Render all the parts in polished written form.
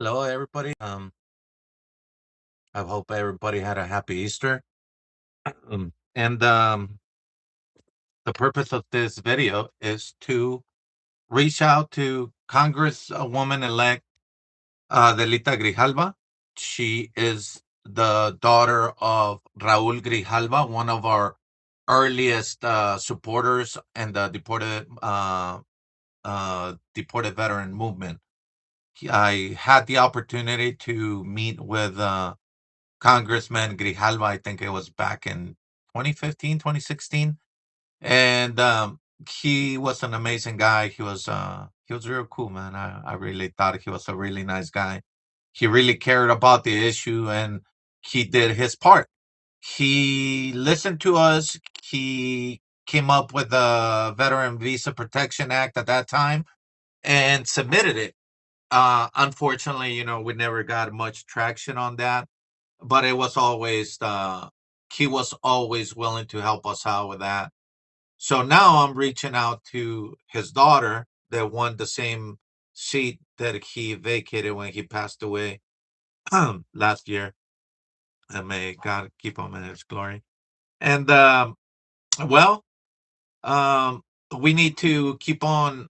Hello, everybody. I hope everybody had a happy Easter. And the purpose of this video is to reach out to Congresswoman-elect Adelita Grijalva. She is the daughter of Raúl Grijalva, one of our earliest supporters in the deported veteran movement. I had the opportunity to meet with Congressman Grijalva. I think it was back in 2015, 2016, and he was an amazing guy. He was real cool, man. I really thought he was a really nice guy. He really cared about the issue, and he did his part. He listened to us. He came up with the Veteran Visa Protection Act at that time and submitted it. Unfortunately, we never got much traction on that, but it was always he was always willing to help us out with that. So now I'm reaching out to his daughter that won the same seat that he vacated when he passed away last year. And may God keep him in his glory. And well, um, we need to keep on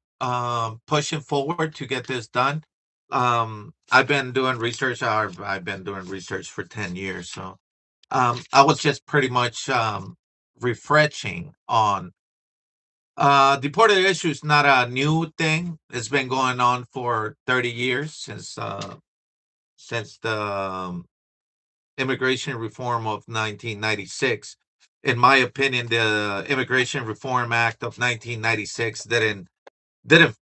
pushing forward to get this done. I've been doing research. I've been doing research for 10 years. So I was just pretty much refreshing on deported issue is not a new thing. It's been going on for 30 years since the immigration reform of 1996. In my opinion, the Immigration Reform Act of 1996 didn't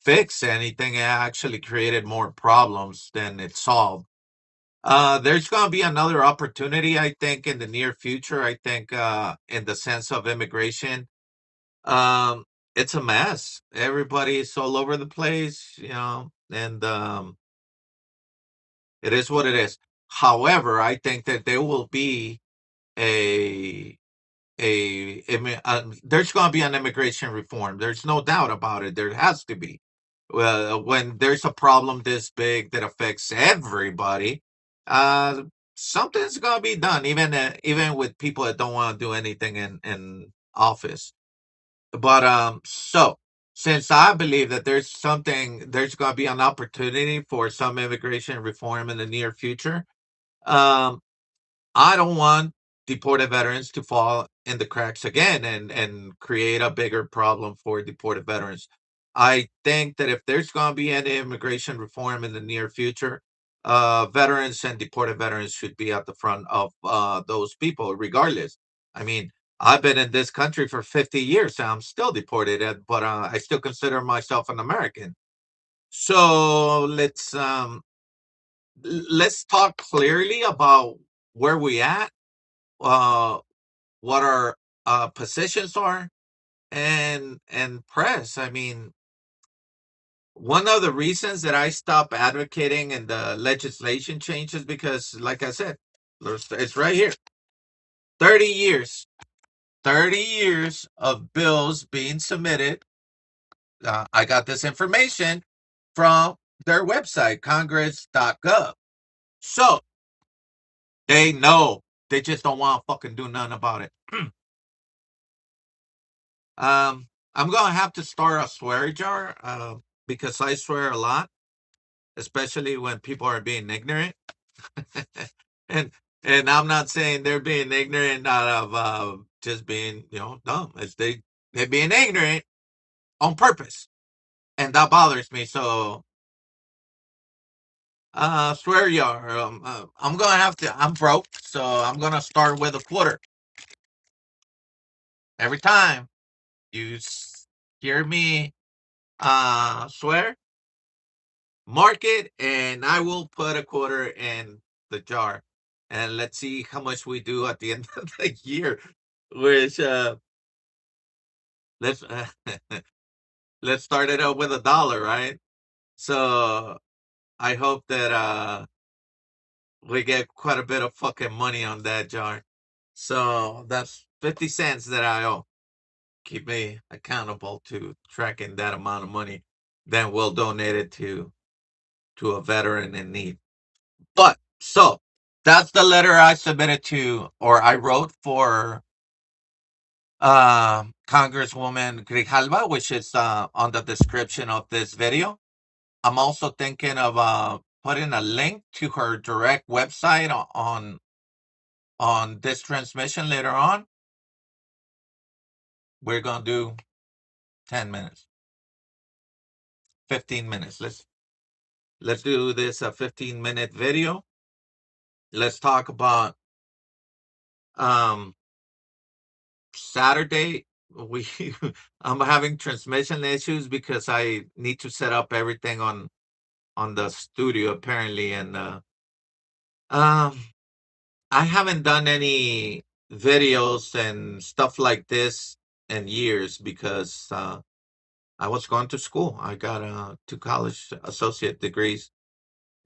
fix anything. It actually created more problems than it solved. There's going to be another opportunity, I think, in the near future. I think, in the sense of immigration, um, it's a mess. Everybody's all over the place, and it is what it is. However, I think that there will be a there's going to be an immigration reform. There's no doubt about it. There has to be. Well, when there's a problem this big that affects everybody, uh, something's going to be done. Even with people that don't want to do anything in office. But so since I believe that there's going to be an opportunity for some immigration reform in the near future. Um, I don't want deported veterans to fall in the cracks again and create a bigger problem for deported veterans. I think that if there's going to be any immigration reform in the near future, veterans and deported veterans should be at the front of those people, regardless. I mean, I've been in this country for 50 years, and I'm still deported, but I still consider myself an American. So let's talk clearly about where we at, uh, what our positions are, and press. I mean, one of the reasons that I stopped advocating and the legislation changes because, like I said, it's right here. 30 years, 30 years of bills being submitted. I got this information from their website, congress.gov. So they know they just don't want to fucking do nothing about it. I'm gonna have to start a swear jar because I swear a lot, especially when people are being ignorant. and and I'm not saying they're being ignorant out of just being dumb. It's they're being ignorant on purpose, and that bothers me. So swear jar. I'm gonna have to. I'm broke, so I'm gonna start with a quarter every time you hear me swear. Mark it, and I will put a quarter in the jar, and let's see how much we do at the end of the year. Which let's let's start it out with $1, right? So I hope that we get quite a bit of fucking money on that jar. So that's 50 cents that I owe. Keep me accountable to tracking that amount of money. Then we'll donate it to a veteran in need. But so that's the letter I submitted to, or I wrote for Congresswoman Grijalva, which is on the description of this video. I'm also thinking of putting a link to her direct website on this transmission later on. We're gonna do 10 minutes, 15 minutes. Let's do this a 15-minute video. Let's talk about um Saturday. We I'm having transmission issues because I need to set up everything on the studio apparently, and um I haven't done any videos and stuff like this in years because I was going to school. I got two college associate degrees,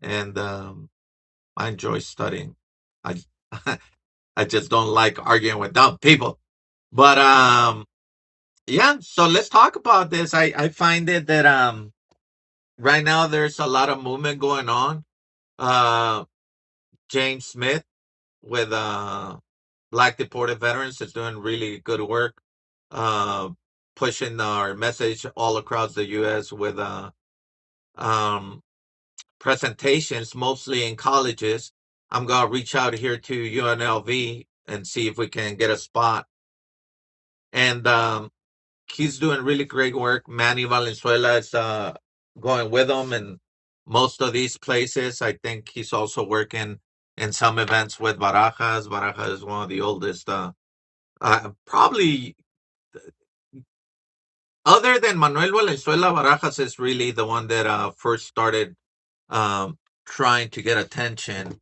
and I enjoy studying. I I just don't like arguing with dumb people. But yeah, so let's talk about this. I find it that right now there's a lot of movement going on. Uh James Smith with Black Deported Veterans is doing really good work, uh pushing our message all across the US with um presentations mostly in colleges. I'm gonna reach out here to UNLV and see if we can get a spot. And he's doing really great work. Manny Valenzuela is going with him, and most of these places. I think he's also working in some events with Barajas. Barajas is one of the oldest, probably other than Manuel Valenzuela. Barajas is really the one that first started um, trying to get attention.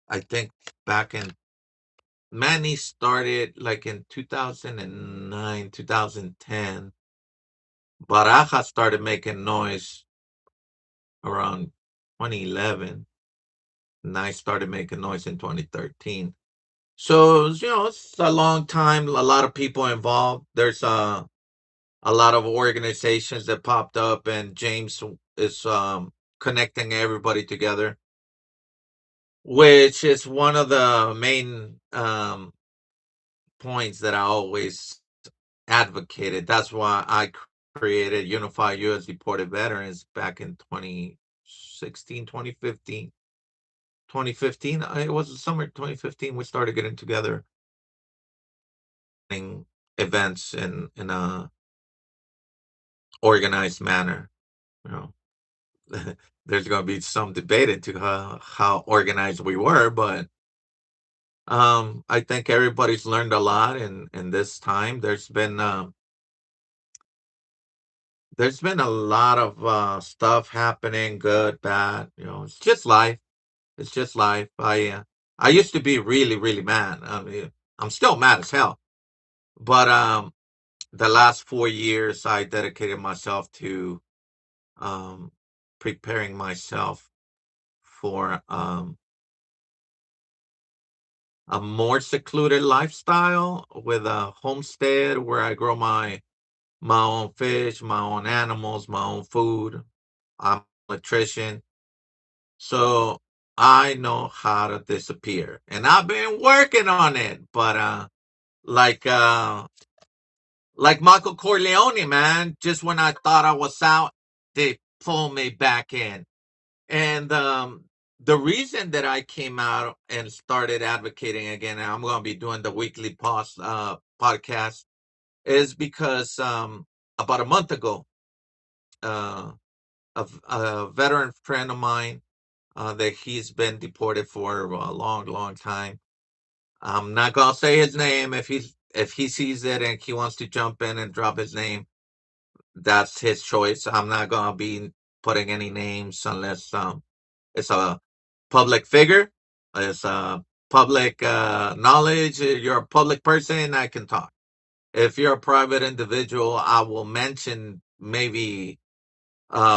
I think back in Manny started like in 2009, 2010. Barajas started making noise around 2011, and I started making noise in 2013. So, it's a long time, a lot of people involved. There's a lot of organizations that popped up, and James is connecting everybody together, which is one of the main points that I always advocated. That's why I created Unified U.S. Deported Veterans back in 2016, 2015. 2015, it was the summer 2015, we started getting together in events in a organized manner. You know, there's going to be some debate into how organized we were, but I think everybody's learned a lot in this time. There's been a lot of stuff happening, good, bad. It's just life. It's just life. I used to be really, really mad. I mean, I'm still mad as hell. But the last 4 years, I dedicated myself to um, preparing myself for a more secluded lifestyle with a homestead where I grow my own fish, my own animals, my own food. I'm an electrician, so I know how to disappear, and I've been working on it. But like uh, like Michael Corleone, man, just when I thought I was out, they pulled me back in. And the reason that I came out and started advocating again, and I'm going to be doing the weekly podcast, is because about a month ago, uh, a veteran friend of mine that he's been deported for a long, long time. I'm not gonna say his name. If he sees it and he wants to jump in and drop his name, that's his choice. I'm not gonna be putting any names unless it's a public figure, it's a public knowledge. You're a public person, I can talk. If you're a private individual, I will mention maybe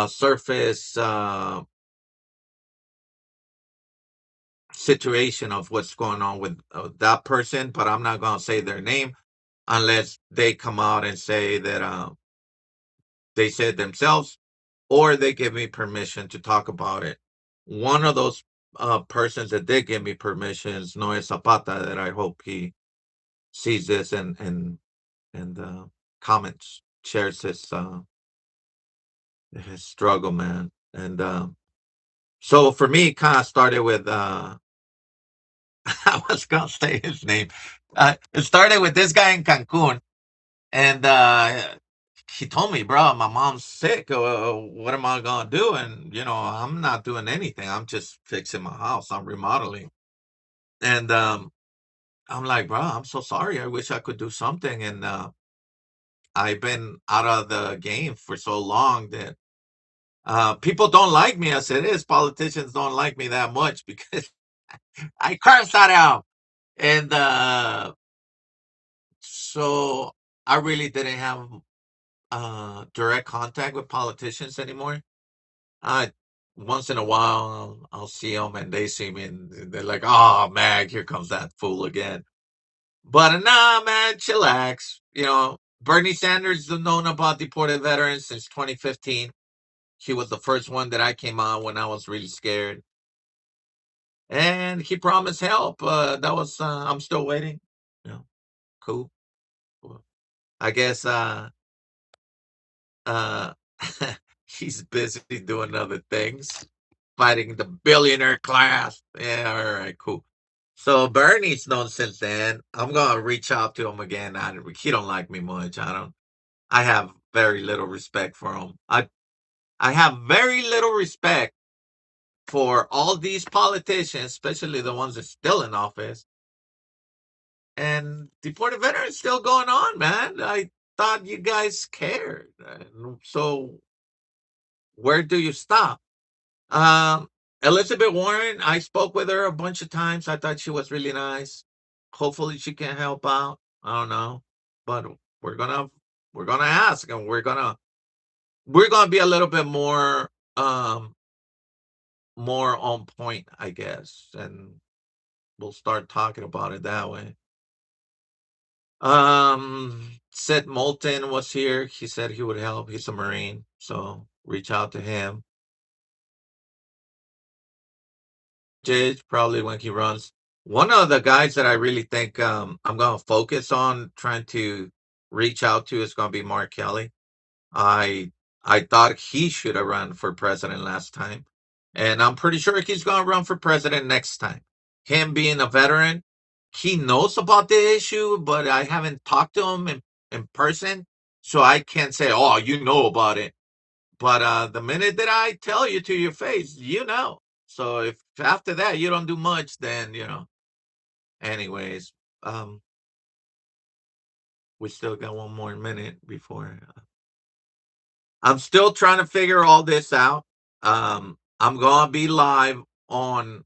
surface situation of what's going on with that person, but I'm not gonna say their name unless they come out and say that they said themselves or they give me permission to talk about it. One of those persons that did give me permissions, Noe Zapata, that I hope he sees this and comments, shares his struggle, man. And so for me, it kind of started with I was gonna say his name. It started with this guy in Cancun, and he told me, "Bro, my mom's sick. What am I gonna do?" And I'm not doing anything. I'm just fixing my house. I'm remodeling, and I'm like, "Bro, I'm so sorry. I wish I could do something." And I've been out of the game for so long that people don't like me as it is. Politicians don't like me that much because I curse at them. And so I really didn't have direct contact with politicians anymore. I Once in a while I'll see them and they see me and they're like, "Oh man, here comes that fool again." But nah, man, chillax. Bernie Sanders has known about deported veterans since 2015. He was the first one that I came on when I was really scared, and he promised help. That was I'm still waiting. You know, cool. Well, I guess uh, he's busy doing other things, fighting the billionaire class. Yeah, all right, cool. So Bernie's known since then. I'm gonna reach out to him again. He don't like me much. I don't. I have very little respect for him. I have very little respect for all these politicians, especially the ones that's still in office. And deported veterans still going on, man. I thought you guys cared. So where do you stop? Elizabeth Warren, I spoke with her a bunch of times. I thought she was really nice. Hopefully she can help out. I don't know. But we're gonna we're gonna ask, and we're gonna be a little bit more on point, I guess. And we'll start talking about it that way. Sid Moulton was here. He said he would help. He's a Marine, so reach out to him. Jage probably when he runs. One of the guys that I really think I'm gonna focus on trying to reach out to is gonna be Mark Kelly. I I thought he should have run for president last time, and I'm pretty sure he's gonna run for president next time. Him being a veteran, he knows about the issue, but I haven't talked to him in person, so I can't say, "Oh, you know about it." But the minute that I tell you to your face, you know. So if after that you don't do much, then Anyways, um, we still got one more minute before. I'm still trying to figure all this out. I'm gonna be live on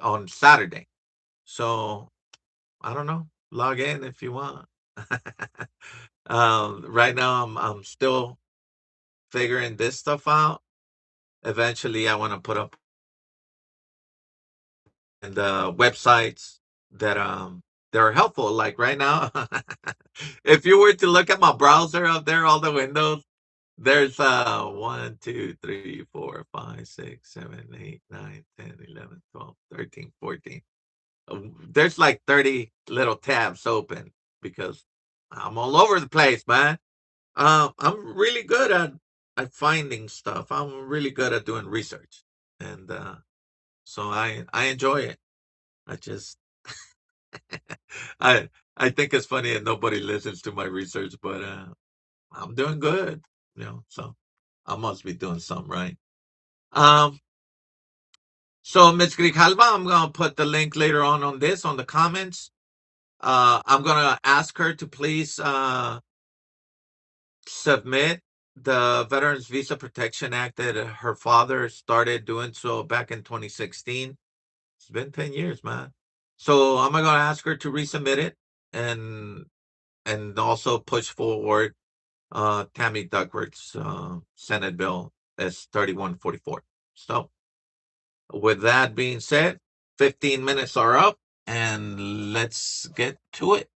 on Saturday. So I don't know. Log in if you want. Right now I'm still figuring this stuff out. Eventually, I want to put up in the websites that are helpful. Like right now, if you were to look at my browser up there, all the windows, there's 1, 2, 3, 4, 5, 6, 7, 8, 9, 10, 11, 12, 13, 14. There's like 30 little tabs open because I'm all over the place, man. I'm really good at finding stuff. I'm really good at doing research, and so I enjoy it. I just I I think it's funny that nobody listens to my research, but I'm doing good, so I must be doing something right. Um, so Ms. Grijalva, I'm gonna put the link later on this on the comments. I'm gonna ask her to please submit the Veterans Visa Protection Act that her father started doing so back in 2016. It's been 10 years, man. So I'm gonna ask her to resubmit it and also push forward Tammy Duckworth's Senate bill S3144. So with that being said, 15 minutes are up and let's get to it.